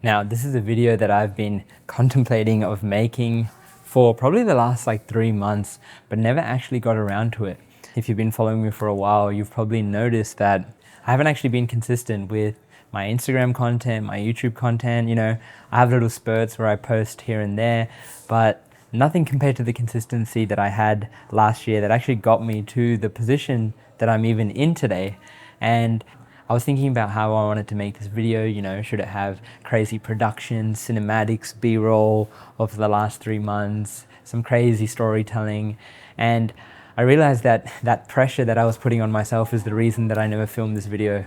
Now, this is a video that I've been contemplating of making for probably the last 3 months, but never actually got around to it. If you've been following me for a while, you've probably noticed that I haven't actually been consistent with my Instagram content, my YouTube content. I have little spurts where I post here and there, but nothing compared to the consistency that I had last year that actually got me to the position that I'm even in today. And I was thinking about how I wanted to make this video. Should it have crazy production, cinematics, B-roll of the last 3 months, some crazy storytelling. And I realized that that pressure that I was putting on myself is the reason that I never filmed this video.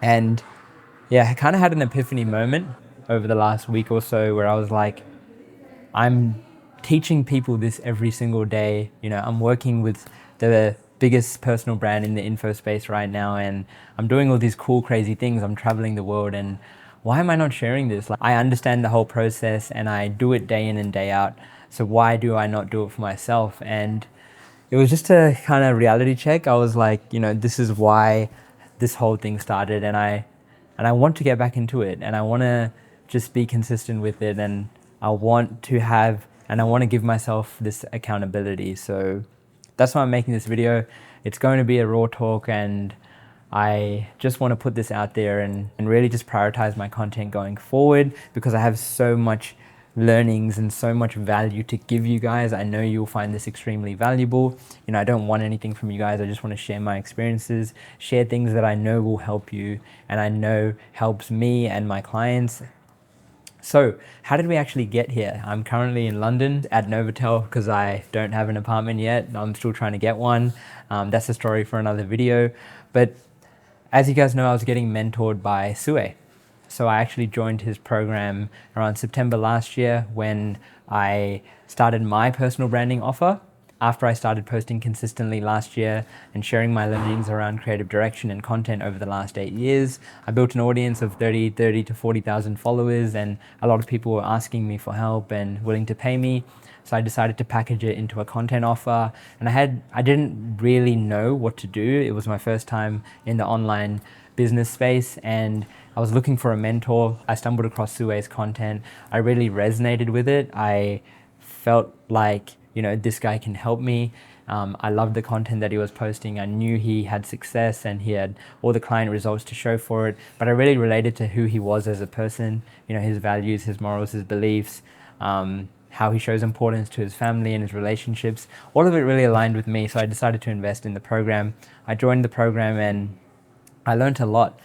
And yeah, I kind of had an epiphany moment over the last week or so where I was like, I'm teaching people this every single day. I'm working with the biggest personal brand in the info space right now, and I'm doing all these cool, crazy things. I'm traveling the world, and why am I not sharing this? I understand the whole process and I do it day in and day out. So why do I not do it for myself? And it was just a kind of reality check. I was like, this is why this whole thing started, and I want to get back into it, and I want to just be consistent with it, and I want to give myself this accountability. So that's why I'm making this video. It's going to be a raw talk, and I just want to put this out there and really just prioritize my content going forward, because I have so much learnings and so much value to give you guys. I know you'll find this extremely valuable. I don't want anything from you guys. I just want to share my experiences, share things that I know will help you and I know helps me and my clients. So how did we actually get here? I'm currently in London at Novotel because I don't have an apartment yet. I'm still trying to get one. That's a story for another video. But as you guys know, I was getting mentored by Sue. So I actually joined his program around September last year when I started my personal branding offer. After I started posting consistently last year and sharing my learnings around creative direction and content over the last 8 years, I built an audience of 30 to 40,000 followers, and a lot of people were asking me for help and willing to pay me. So I decided to package it into a content offer, and I didn't really know what to do. It was my first time in the online business space, and I was looking for a mentor. I stumbled across Sue's content. I really resonated with it. I felt like, this guy can help me. I loved the content that he was posting. I knew he had success and he had all the client results to show for it, but I really related to who he was as a person, his values, his morals, his beliefs, how he shows importance to his family and his relationships. All of it really aligned with me, so I decided to invest in the program. I joined the program and I learned a lot.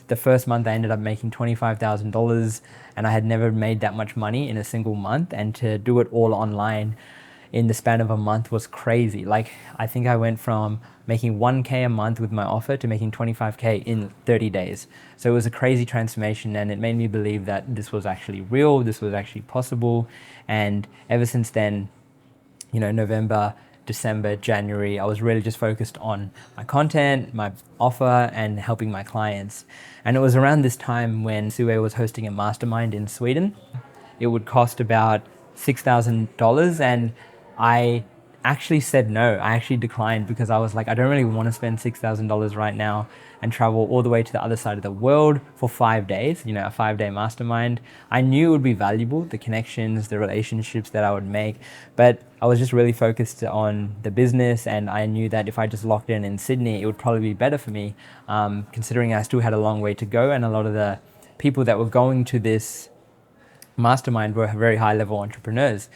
The first month I ended up making $25,000, and I had never made that much money in a single month, and to do it all online in the span of a month was crazy. I think I went from making 1K a month with my offer to making 25K in 30 days. So it was a crazy transformation, and it made me believe that this was actually real, this was actually possible. And ever since then, November, December, January, I was really just focused on my content, my offer, and helping my clients. And it was around this time when Sue was hosting a mastermind in Sweden. It would cost about $6,000, and I actually said no. I actually declined because I was like, I don't really want to spend $6,000 right now and travel all the way to the other side of the world for 5 days, a 5-day mastermind. I knew it would be valuable, the connections, the relationships that I would make, but I was just really focused on the business, and I knew that if I just locked in Sydney, it would probably be better for me, considering I still had a long way to go, and a lot of the people that were going to this mastermind were very high level entrepreneurs.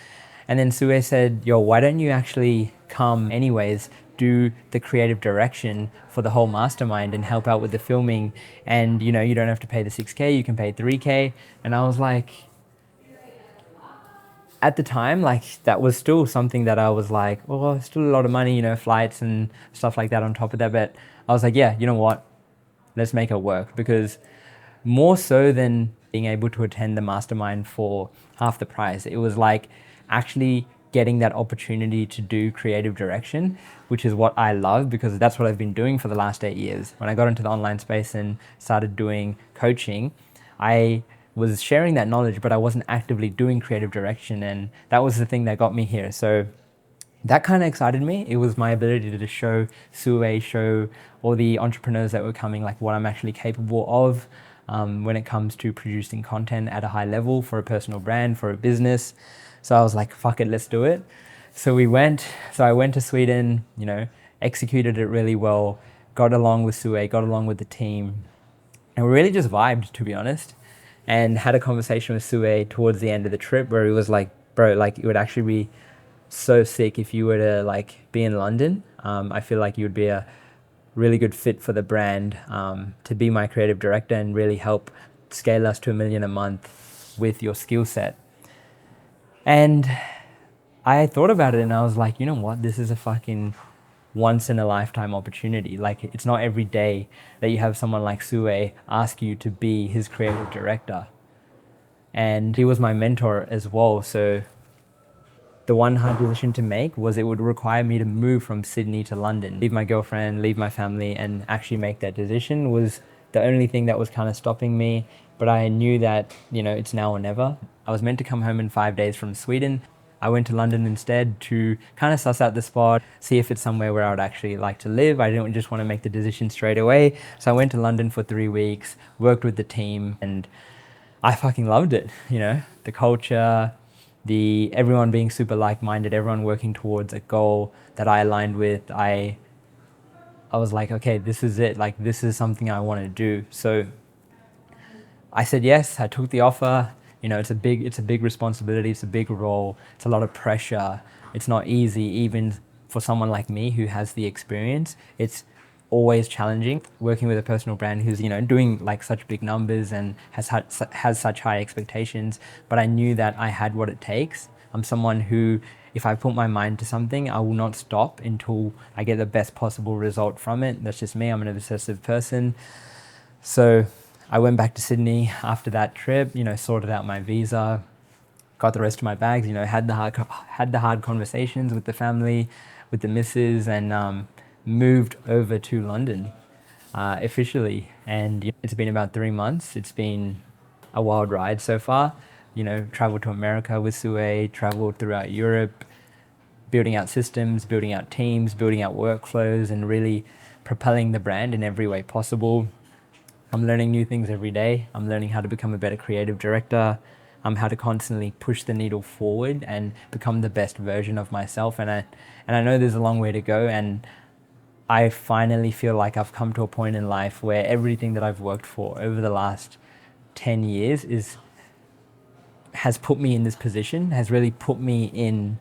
And then Sue said, why don't you actually come anyways, do the creative direction for the whole mastermind and help out with the filming, and you don't have to pay the 6K, you can pay 3K. And I was like, at the time, that was still something that I was like, well, still a lot of money, flights and stuff like that on top of that. But I was like, yeah, you know what, let's make it work. Because more so than being able to attend the mastermind for half the price, it was like actually getting that opportunity to do creative direction, which is what I love, because that's what I've been doing for the last 8 years. When I got into the online space and started doing coaching, I was sharing that knowledge, but I wasn't actively doing creative direction, and that was the thing that got me here. So that kind of excited me. It was my ability to just show Sue, show all the entrepreneurs that were coming, what I'm actually capable of. when it comes to producing content at a high level for a personal brand, for a business. So I was like, fuck it, let's do it. So I went to Sweden, executed it really well, got along with Sue, got along with the team, and we really just vibed, to be honest, and had a conversation with Sue towards the end of the trip where he was like, bro, like it would actually be so sick if you were to like be in London. I feel like you would be a really good fit for the brand, to be my creative director and really help scale us to $1 million a month with your skill set. And I thought about it and I was like, you know what? This is a fucking once in a lifetime opportunity. Like, it's not every day that you have someone like Sue ask you to be his creative director. And he was my mentor as well. So the one hard decision to make was it would require me to move from Sydney to London. Leave my girlfriend, leave my family, and actually make that decision was the only thing that was kind of stopping me. But I knew that, it's now or never. I was meant to come home in 5 days from Sweden. I went to London instead to kind of suss out the spot, see if it's somewhere where I would actually like to live. I didn't just want to make the decision straight away. So I went to London for 3 weeks, worked with the team, and I fucking loved it. The culture, everyone being super like-minded, everyone working towards a goal that I aligned with. I was like, okay, this is it. Like, this is something I want to do. So I said yes. I took the offer. It's a big responsibility. It's a big role. It's a lot of pressure. It's not easy, even for someone like me who has the experience. It's always challenging working with a personal brand who's doing like such big numbers and has such high expectations. But I knew that I had what it takes. I'm someone who, if I put my mind to something, I will not stop until I get the best possible result from it. That's just me. I'm an obsessive person. So I went back to Sydney after that trip, sorted out my visa, got the rest of my bags, had the hard conversations with the family, with the missus, and moved over to London officially. And it's been about 3 months. It's been a wild ride so far. Traveled to America with Sue, traveled throughout Europe, building out systems, building out teams, building out workflows, and really propelling the brand in every way possible. I'm learning new things every day. I'm learning how to become a better creative director. How to constantly push the needle forward and become the best version of myself. And I know there's a long way to go. And I finally feel like I've come to a point in life where everything that I've worked for over the last 10 years has put me in this position, has really put me in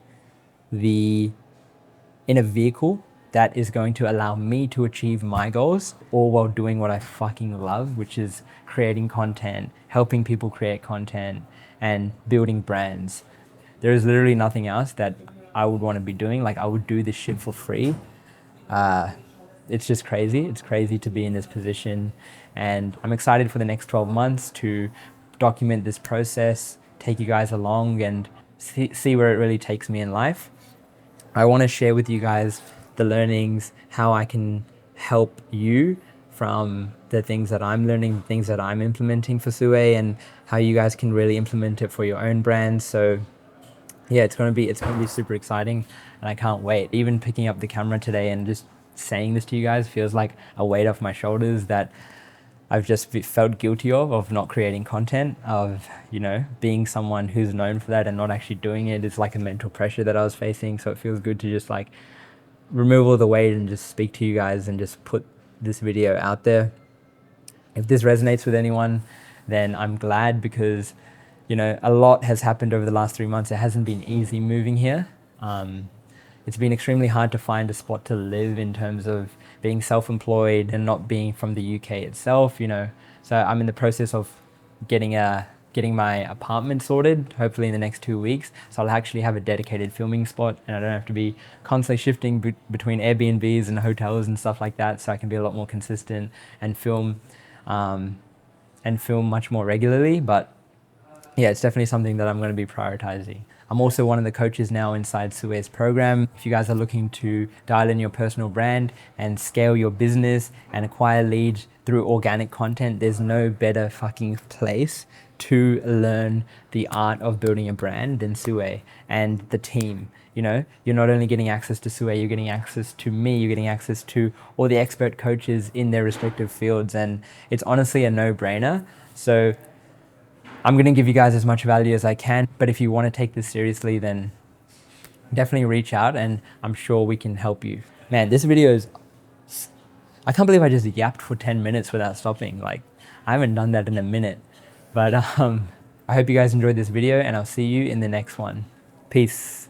a vehicle that is going to allow me to achieve my goals, all while doing what I fucking love, which is creating content, helping people create content, and building brands. There is literally nothing else that I would want to be doing. Like, I would do this shit for free. It's just crazy. It's crazy to be in this position. And I'm excited for the next 12 months to document this process, take you guys along, and see where it really takes me in life. I want to share with you guys the learnings, how I can help you from the things that I'm learning, the things that I'm implementing for Sue, and how you guys can really implement it for your own brand. So yeah, it's going to be super exciting, and I can't wait. Even picking up the camera today and just saying this to you guys feels like a weight off my shoulders that I've just felt guilty of not creating content, of, being someone who's known for that and not actually doing it. It's like a mental pressure that I was facing. So it feels good to just like remove all the weight and just speak to you guys and just put this video out there. If this resonates with anyone, then I'm glad, because, a lot has happened over the last 3 months. It hasn't been easy moving here. It's been extremely hard to find a spot to live in terms of being self-employed and not being from the UK itself, So I'm in the process of getting my apartment sorted, hopefully in the next 2 weeks. So I'll actually have a dedicated filming spot, and I don't have to be constantly shifting between Airbnbs and hotels and stuff like that. So I can be a lot more consistent and film much more regularly. But yeah, it's definitely something that I'm going to be prioritizing. I'm also one of the coaches now inside Sue's program. If you guys are looking to dial in your personal brand and scale your business and acquire leads through organic content, there's no better fucking place to learn the art of building a brand than Sue and the team. You know, you're not only getting access to Sue, you're getting access to me, you're getting access to all the expert coaches in their respective fields, and it's honestly a no-brainer. So I'm going to give you guys as much value as I can, but if you want to take this seriously, then definitely reach out and I'm sure we can help you. Man, this video is, I can't believe I just yapped for 10 minutes without stopping. Like, I haven't done that in a minute. But I hope you guys enjoyed this video, and I'll see you in the next one. Peace.